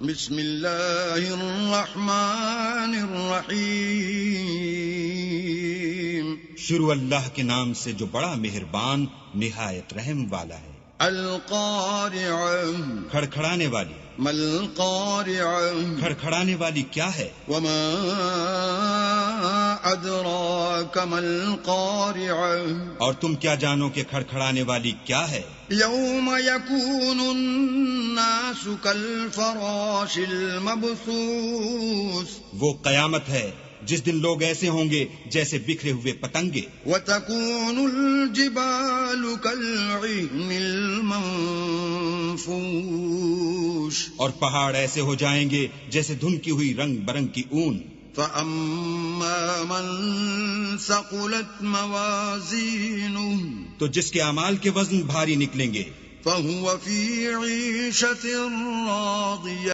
بسم اللہ الرحمن الرحیم. شروع اللہ کے نام سے جو بڑا مہربان نہایت رحم والا ہے. القارعہ کھڑکھڑانے والی. ما القارعہ کھڑکھڑانے والی کیا ہے؟ وما ادراک ما القارعہ اور تم کیا جانو کہ کھڑکھڑانے والی کیا ہے؟ یوم یکون الناس کالفراش المبثوث وہ قیامت ہے جس دن لوگ ایسے ہوں گے جیسے بکھرے ہوئے پتنگے. وتكون الجبال كالعهن المنفوش اور پہاڑ ایسے ہو جائیں گے جیسے دھنکی ہوئی رنگ برنگ کی اون. فأما من ثقلت موازینه تو جس کے اعمال کے وزن بھاری نکلیں گے فهو في عيشة راضية